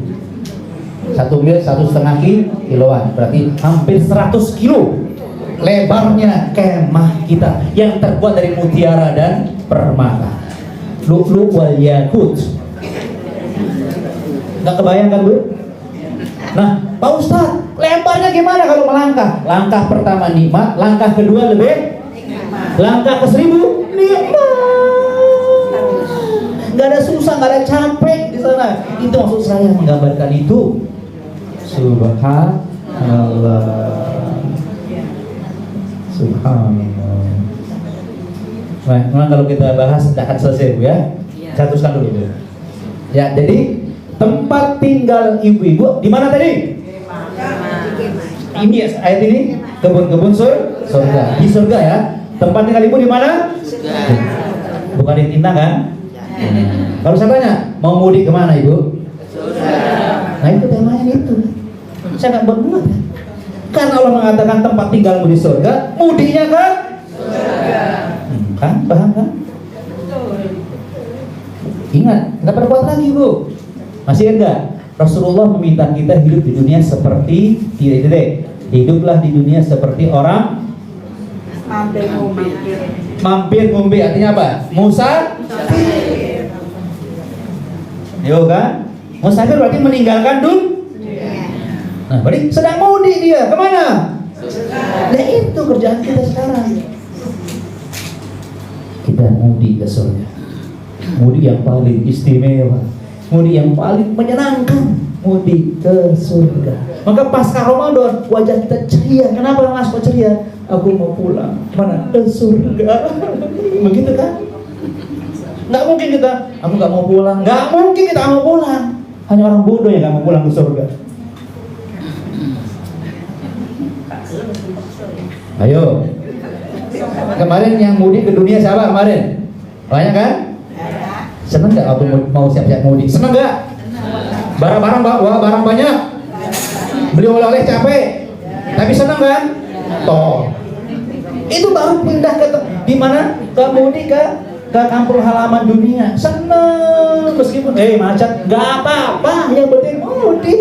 1 mil 1,5 kiloan, berarti hampir 100 kilo. Lebarnya kemah kita yang terbuat dari mutiara dan permata, lu'lu' wal yakut. Nggak kebayang kan, Bu? Nah, Pak Ustadz, lebarnya gimana kalau melangkah? Langkah pertama nikmat, langkah kedua lebih, langkah ke 1000 nikmat. Nggak ada susah, nggak ada capek di sana. Itu maksud saya menggambarkan itu. Subhanallah. Nah, memang kalau kita bahas tidak akan selesai, Bu, ya. Saya teruskan dulu, Bu. Ya, jadi tempat tinggal ibu-ibu di mana tadi? Ini ayat ini kebun-kebun surga. Di surga, ya. Tempat tinggal ibu di mana? Bukan di Tina, kan? Kalau saya tanya, mau mudik kemana, Ibu? Nah, itu temanya itu. Saya nggak buat-buat, ya. Karena Allah mengatakan tempat tinggalmu di surga, mudiknya kan? Kan, paham kan? Ingat, nggak perbuat lagi, Bu. Masih enggak? Rasulullah meminta kita hidup di dunia seperti hiduplah di dunia seperti orang mampir ngombe. Artinya apa? Musafir. Yo kan? Musafir berarti meninggalkan dunia. Nah, berarti sedang mudik dia. Kemana? Nah, itu kerjaan kita sekarang. Kita mudik ke surga. Mudik yang paling istimewa, mudik yang paling menyenangkan. mudik ke surga. Maka pasca Ramadan wajah kita ceria. Kenapa Mas kok ceria? Aku mau pulang. Mana? Ke surga. Begitu kan? Nggak mungkin kita, aku nggak mau pulang. Nggak mungkin kita mau pulang. Hanya orang bodoh yang nggak mau pulang ke surga. Ayo. Kemarin yang mudik ke dunia siapa kemarin? Banyak kan? Seneng nggak waktu mau siap-siap mudik? Seneng nggak? Barang-barang bawa barang banyak. Beli oleh-oleh capek. Tapi seneng kan? Toh. Itu baru pindah ke di mana? Ke mudik ke kampung halaman dunia. Seneng meskipun macet, nggak apa-apa. Yang penting mudik.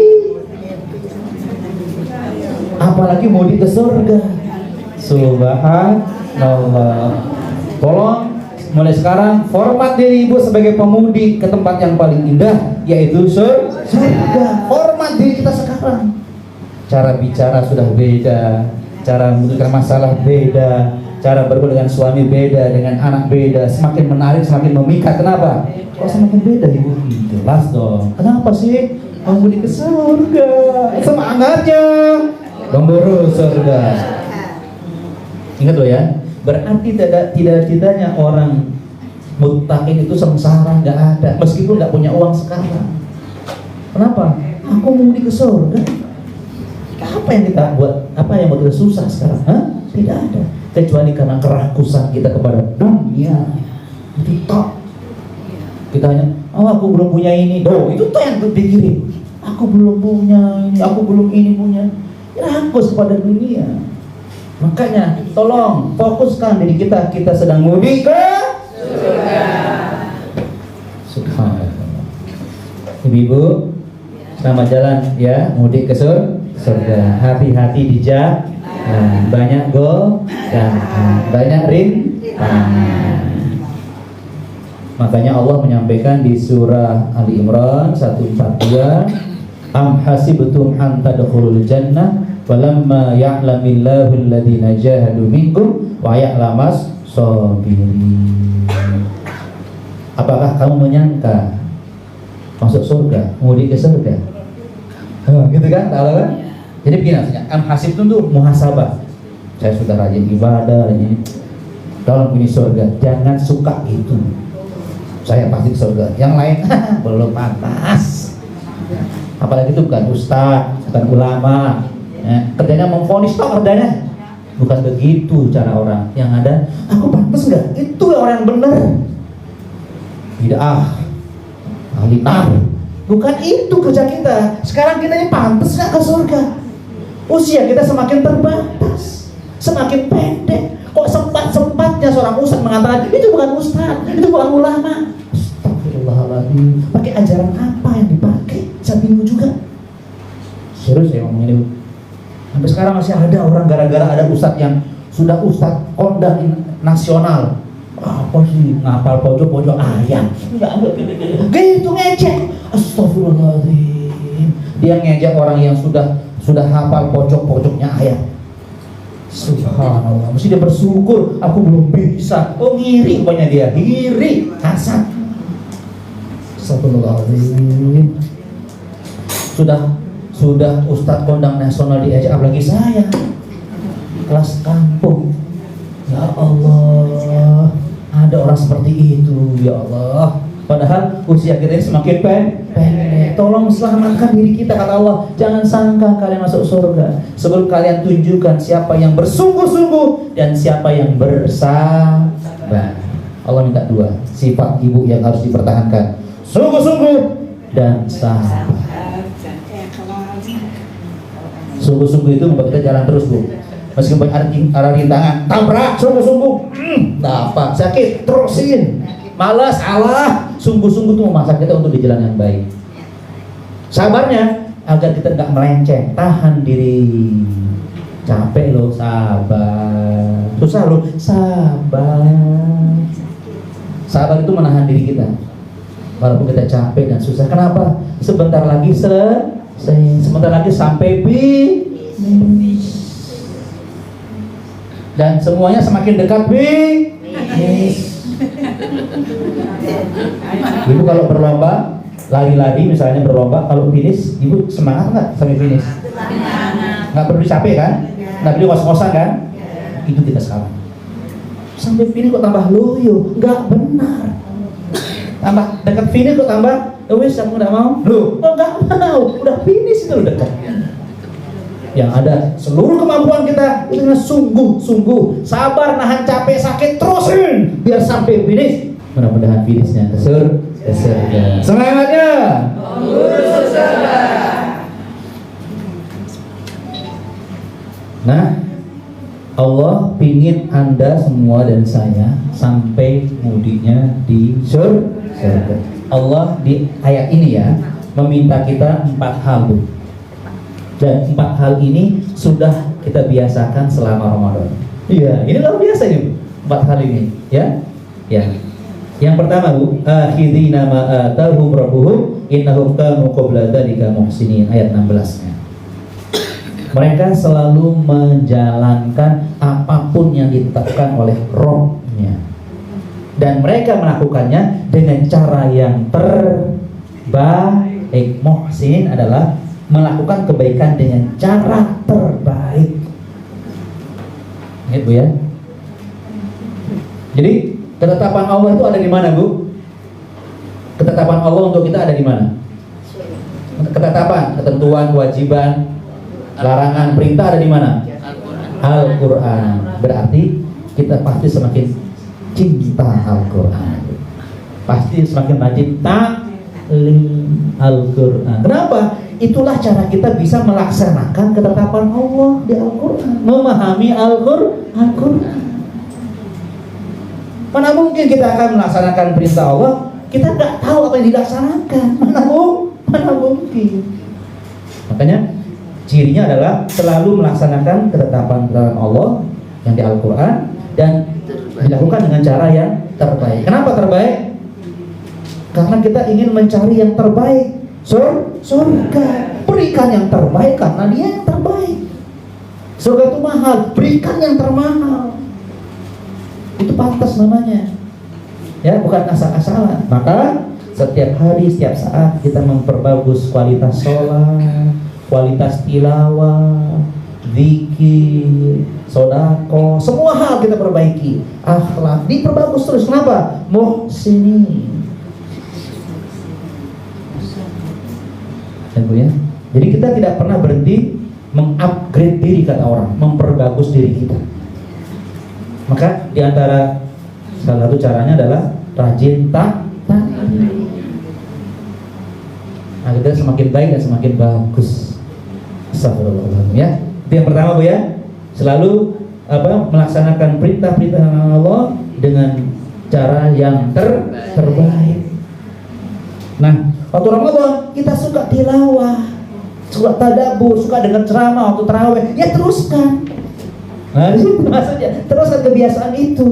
Apalagi mudik ke surga. Subhanallah. Tolong mulai sekarang format diri ibu sebagai pemudik ke tempat yang paling indah, yaitu surga. Format diri kita sekarang. Cara bicara sudah beda, cara menentukan masalah beda, cara bergaul dengan suami beda, dengan anak beda. Semakin menarik, semakin memikat. Kenapa? Kok semakin beda ibu? Jelas dong. Kenapa sih? Pemudik ke surga. Semangatnya memburu surga. Ingat loh ya, berarti tidak orang muttaqin itu sengsara, nggak ada, meskipun nggak punya uang sekarang. Kenapa? Aku mau ke surga. Apa yang kita buat? Apa yang buat kita susah sekarang? Tidak ada, kecuali karena kerakusan kita kepada dunia. Itu tok. Kita hanya, aku belum punya ini. Itu tok yang dipikirin. Aku belum punya ini, aku belum ini punya. Rakus kepada dunia. Makanya tolong fokuskan diri kita sedang mudik ke surga. Subhanallah. Ibu-ibu, selamat jalan ya mudik ke surga. Hati-hati di jalan. Banyak gol dan banyak rintangan. Makanya Allah menyampaikan di surah Ali Imran 142, am hasibtum an tadkhulul jannah walamma ya'lamillahu alladhina jahadu minkum wa ya'lamas sabirin. Apakah kamu menyangka masuk surga, mudik ke surga? Gitu kan? Tahu kan? Jadi begini maksudnya, hasib itu muhasabah. Saya sudah rajin ibadah, rajin dalam punya surga. Jangan suka gitu. Saya pasti ke surga. Yang lain belum pantas. Apalagi itu bukan ustaz, bukan ulama. Kerjanya memvonis toh kerjanya. Bukan begitu cara orang. Yang ada, aku pantas nggak? Itu orang yang benar. Tidak ahli nar. Bukan itu kerja kita. Sekarang kita ini pantas nggak ke surga? Usia kita semakin terbatas, semakin pendek. Kok sempat-sempatnya seorang ustaz mengatakan itu bukan ustaz, itu bukan ulama. Astagfirullahaladzim. Pakai ajaran apa yang dipakai? Saya bingung juga. Serius saya ngomong ini. Sampai sekarang masih ada orang gara-gara ada ustaz yang sudah ustaz kondang nasional. Apa sih ngapal pojok-pojok ayat? Gitu ngejek. Astagfirullahaladzim. Dia ngejek orang yang sudah hafal pojok-pojoknya ayat. Subhanallah. Mesti dia bersyukur. Aku belum bisa. Oh ngiri banyak dia. Ngiri. Hasad. Astagfirullahaladzim. Sudah ustadz kondang nasional diajak, apalagi saya kelas kampung. Ya Allah, ada orang seperti itu. Ya Allah. Padahal usia kita ini semakin pendek. Tolong selamatkan diri kita, kata Allah. Jangan sangka kalian masuk surga sebelum kalian tunjukkan siapa yang bersungguh-sungguh dan siapa yang bersabar. Allah minta dua sifat ibu yang harus dipertahankan: sungguh-sungguh dan sabar. Sungguh-sungguh itu membuat kita jalan terus, Bu. Meskipun ada rintangan, tabrak, sungguh-sungguh. Apa? Sakit, terusin. Malas, Allah. Sungguh-sungguh itu memaksa kita untuk di jalan yang baik. Sabarnya agar kita nggak melenceng, tahan diri. Capek loh, sabar. Susah loh, sabar. Sabar itu menahan diri kita. Walaupun kita capek dan susah. Kenapa? Sebentar lagi sebentar lagi sampai dan semuanya semakin dekat Ibu kalau berlomba lari-lari misalnya berlomba, kalau finish ibu semangat nggak sampai finish? Nggak perlu capek kan? Nggak perlu kos-kosan kan? Itu kita sekarang sampai finish kok tambah loyo, nggak benar. Tambah dekat finish kok tambah wes aku nggak mau, loh nggak mau, udah finish itu udah dekat. Yang ada seluruh kemampuan kita itu dengan sungguh-sungguh sabar, nahan capek, sakit, terusin biar sampai finish. Mudah-mudahan finishnya ke surga. Semangatnya. Nah, Allah pingin Anda semua dan saya sampai mudiknya di surga. Allah di ayat ini ya meminta kita 4 hal, Bu. Dan 4 hal ini sudah kita biasakan selama Ramadan. Iya, ini luar biasa ini 4 hal ini, ya. Ya. Yang pertama, Bu, akhidina ma atahum rabbuhum innahum kanu qabla dzalika muhsinin, ayat 16-nya. Mereka selalu menjalankan apapun yang ditetapkan oleh Rabb-nya. Dan mereka melakukannya dengan cara yang terbaik. Muhsin adalah melakukan kebaikan dengan cara terbaik. Ingat, Bu ya. Jadi ketetapan Allah itu ada di mana, Bu? Ketetapan Allah untuk kita ada di mana? Ketetapan, ketentuan, kewajiban, larangan, perintah ada di mana? Al-Quran. Berarti kita pasti semakin cinta Al-Quran, pasti semakin rajin taklim Al-Quran. Kenapa? Itulah cara kita bisa melaksanakan ketetapan Allah di Al-Quran, memahami Al-Quran. Mana mungkin kita akan melaksanakan perintah Allah, kita nggak tahu apa yang dilaksanakan. Mana mungkin. Makanya cirinya adalah selalu melaksanakan ketetapan Allah yang di Al-Quran dan dilakukan dengan cara yang terbaik. Kenapa terbaik? Karena kita ingin mencari yang terbaik, surga. Berikan yang terbaik karena Dia yang terbaik. Surga itu mahal, berikan yang termahal. Itu pantas namanya, ya, bukan asal-asalan. Maka setiap hari, setiap saat kita memperbagus kualitas sholat, kualitas tilawah, zikir, sodako, semua hal kita perbaiki. Akhlak diperbagus terus. Kenapa? Muhsinin. Ya. Jadi kita tidak pernah berhenti mengupgrade diri, kata orang, memperbagus diri kita. Maka diantara salah satu caranya adalah rajin taklim. Nah, kita semakin baik dan semakin bagus. Astagfirullahaladzim, ya. Itu yang pertama, Bu ya. Selalu melaksanakan perintah-perintah Allah dengan cara yang terbaik. Nah, waktu Ramadan kita suka tilawah, suka tadabbur, suka dengar ceramah waktu tarawih, ya teruskan. Nah, itu maksudnya teruskan kebiasaan itu.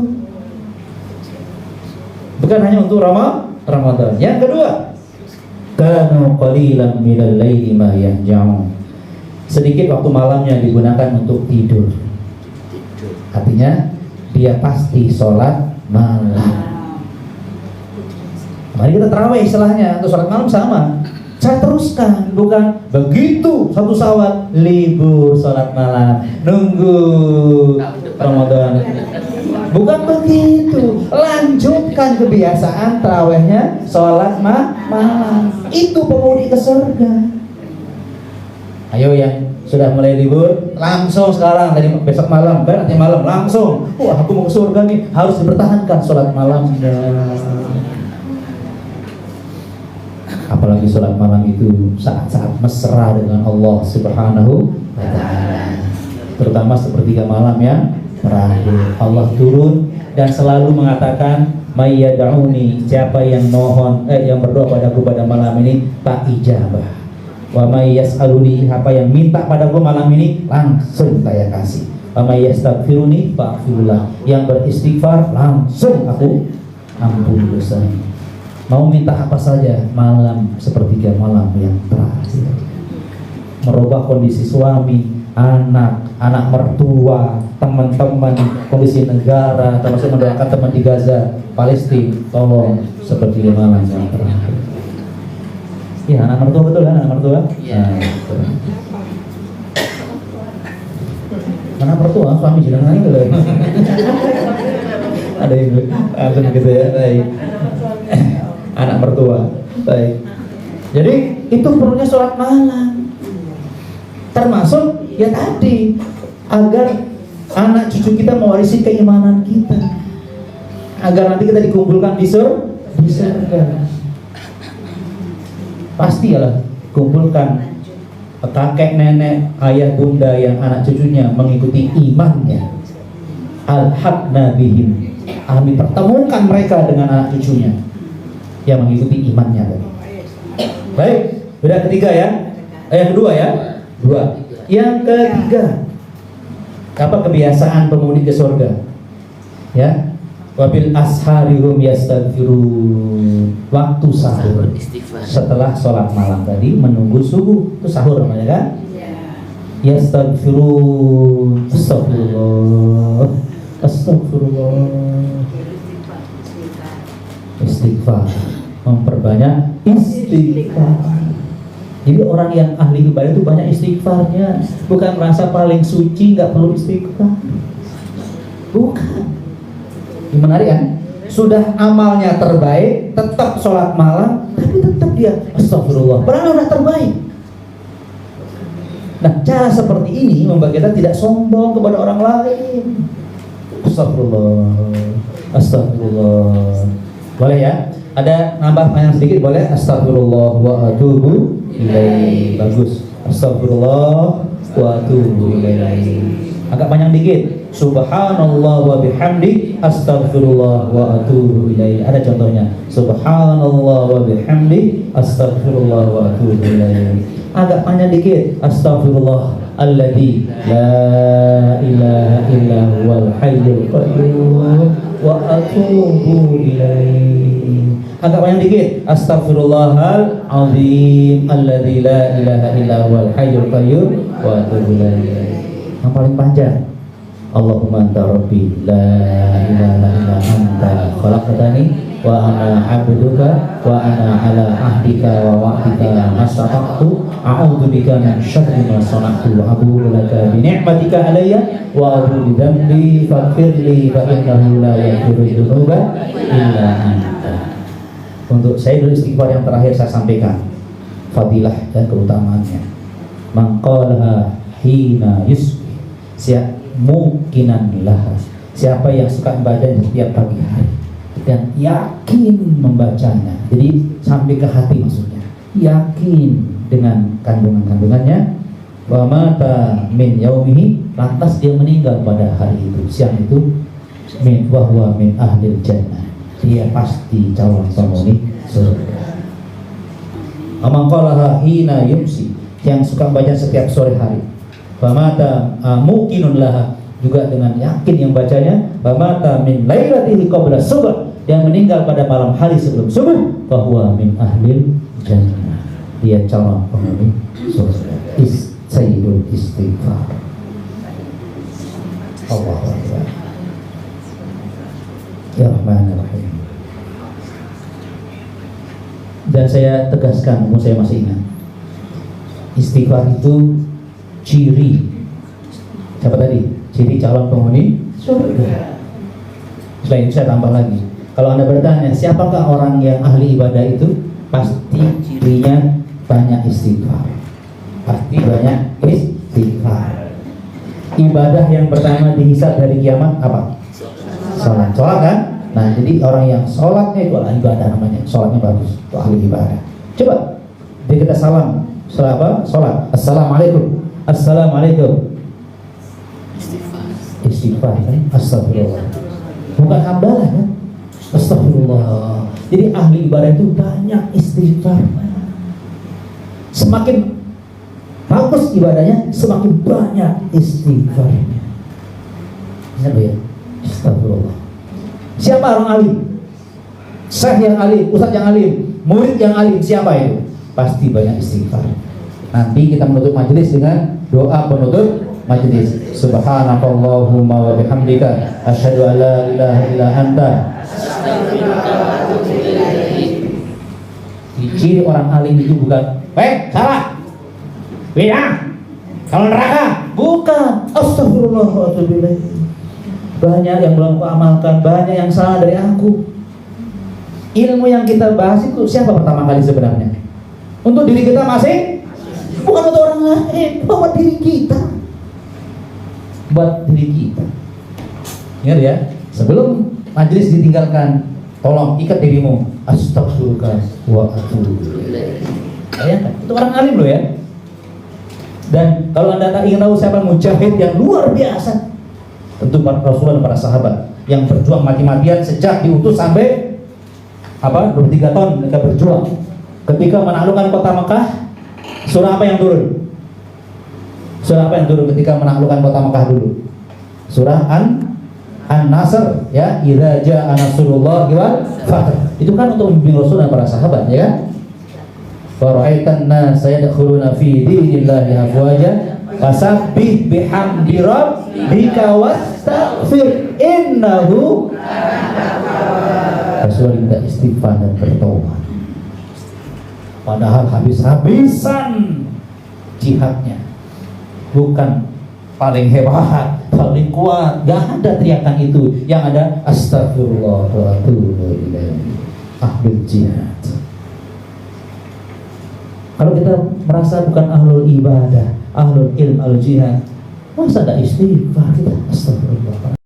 Bukan hanya untuk Ramadan. Yang kedua, kanu qalilan minal laili ma yahja'un. Sedikit waktu malamnya digunakan untuk tidur. Artinya dia pasti sholat malam. Mari kita tarawih istilahnya, untuk sholat malam sama. Saya teruskan, bukan begitu satu sawat libur sholat malam nunggu Ramadan. Bukan begitu. Lanjutkan kebiasaan tarawihnya sholat malam. Itu pemudi ke surga. Ayo yang sudah mulai libur langsung sekarang, dari besok malam, nanti malam langsung. Wah, aku mau ke surga nih, harus dipertahankan sholat malamnya. Apalagi sholat malam itu saat-saat mesra dengan Allah Subhanahu wa Ta'ala. Terutama sepertiga malam yang terakhir, Allah turun dan selalu mengatakan, "May yad'uni," siapa yang mohon yang berdoa padaku pada malam ini tak ijabah. Wa may yas'aluni, apa yang minta padaku malam ini langsung saya kasih. Wa may yastaghfiruni fa'ghfirullah, yang beristighfar langsung aku ampuni dosanya. Mau minta apa saja malam sepertiga malam yang terakhir. Merubah kondisi suami, anak mertua, teman-teman, kondisi negara, termasuk mendoakan teman di Gaza, Palestina, tolong sepertiga malam yang terakhir. Iya, anak mertua betul kan, anak mertua? Iya. Betul. Anak mertua, suami sedang nanya loh. Ada yang langsung gitu ya, baik. Anak mertua, baik. Jadi itu perlunya sholat malam. Termasuk ya tadi, agar anak cucu kita mewarisi keimanan kita, agar nanti kita dikumpulkan di surga. Pastilah kumpulkan kakek nenek ayah bunda yang anak cucunya mengikuti imannya. Alhaqna bihim, kami pertemukan mereka dengan anak cucunya yang mengikuti imannya tadi. Baik, udah ketiga ya. Yang kedua ya, dua. Yang ketiga, apa kebiasaan pemudik ke surga? Ya, wabil asharihum yastaghfirun, waktu sahur setelah sholat malam tadi menunggu subuh, itu sahur namanya kan? Yastaghfirun, astagfirullah, astagfirullah, istighfar, memperbanyak istighfar. Jadi orang yang ahli ibadah itu banyak istighfarnya, bukan merasa paling suci nggak perlu istighfar, bukan. Ini menarik kan? Sudah amalnya terbaik, tetap sholat malam, tapi tetap dia astagfirullah, padahal udah terbaik. Nah, cara seperti ini membuat kita tidak sombong kepada orang lain. Astagfirullah, astagfirullah. Boleh ya? Ada nambah panjang sedikit boleh? Astagfirullah wa atubu ilaihi. Bagus. Astagfirullah wa atubu ilaihi. Agak panjang dikit. Subhanallah wa bihamdi astaghfirullah wa atubu ilaihi. Ada contohnya. Subhanallah wa bihamdi astaghfirullah wa atubu ilaihi. Agak panjang dikit. Astaghfirullah alladzi la ilaha illa huwal hayyul qayyum wa atubu ilaihi. Agak panjang dikit. Astaghfirullahal azim alladzi la ilaha illa huwal hayyul qayyum wa atubu ilaihi. Yang paling panjang, Allahumma anta rabbi la ilaha illa anta khalaqtani wa ana 'abduka wa ana 'ala ahdika wa wa'dika mastata'tu a'udzu bika min syarri ma sana'tu wa abu'u laka bi ni'matika 'alayya wa abu'u bi dhanbi faghfir li fa innahu la yaghfiru dzunuba illa anta. Untuk saya dulu istighfar yang terakhir saya sampaikan fadilah dan keutamaannya. Man qalaha hina yusbih, siapa yang suka membaca setiap pagi hari dan yakin membacanya, jadi sampai ke hati maksudnya, yakin dengan kandungan-kandungannya, wa mata min yaumihi, lantas dia meninggal pada hari itu, siang itu, min wahwa min ahlil jannah, dia pasti calon penghuni surga. Amang qalaha hina yumsi, yang suka membaca setiap sore hari, famata muqinun laha, juga dengan yakin yang bacanya, famata min lailatihi qabla subuh, yang meninggal pada malam hari sebelum subuh, bahwa min ahlil jannah, dia calon penghuni surga. Sayyidul istighfar. Allahu akbar. Ya Rahmanir Rahim. Dan saya tegaskan, saya masih ingat, istighfar itu ciri, siapa tadi? Ciri calon penghuni surga. Selain itu saya tambah lagi, kalau Anda bertanya siapakah orang yang ahli ibadah itu, pasti cirinya banyak istighfar. Pasti banyak istighfar. Ibadah yang pertama dihisab dari kiamat apa? Sholat. Sholat kan? Nah, jadi orang yang sholatnya itu adalah ibadah namanya. Sholatnya bagus, itu ahli ibadah. Coba dia kita salam, sholat apa? Sholat. Assalamualaikum. Assalamualaikum. Istighfar kan? Astagfirullah. Bukan hamdalah kan? Astagfirullah. Jadi ahli ibadah itu banyak istighfar. Semakin bagus ibadahnya, semakin banyak istighfarnya. Ingat ya? Astagfirullah. Siapa orang alim? Syekh yang alim, ustadz yang alim, murid yang alim, siapa itu? Pasti banyak istighfar. Nanti kita menutup majelis dengan doa penutup majelis. Subhanakallahumma wa bihamdika asyhadu an la ilaha illa anta. Ciri orang alim itu bukan, salah, beda, kalau neraka, bukan. Astagfirullahaladzim. Banyak yang belum aku amalkan, banyak yang salah dari aku. Ilmu yang kita bahas itu siapa pertama kali sebenarnya? Untuk diri kita masing, bukan untuk orang lain, buat diri kita. Buat diri kita. Ingat ya, sebelum majelis ditinggalkan, tolong ikat dirimu. Astagfirullah wa atubu ilaih. Bayangkan, itu orang alim loh ya. Dan kalau Anda tak ingin tahu siapa mujahid yang luar biasa, tentu para Rasulullah dan para sahabat yang berjuang mati-matian sejak diutus sampai 23 tahun mereka berjuang. Ketika menaklukkan kota Mekah, surah apa yang turun? Surah apa yang turun ketika menaklukkan kota Mekah dulu? Surah An-Nasr ya, idza jaa nasrullah wal fath. Itu kan untuk membimbing Rasul dan para sahabat ya kan? Wa ra'aitan nas yadkhuluna fi dinillahi afwaja fasabbih bihamdi rabbika wastaghfir innahu Rasul minta istighfar dan bertobat. Padahal habis-habisan jihadnya, bukan paling hebat, paling kuat, gak ada teriakan itu. Yang ada astagfirullah wa atubu ilaih, ahlul jihad. Kalau kita merasa bukan ahlul ibadah, ahlul ilm, ahlul jihad, masa ada istighfar kita? Astagfirullah.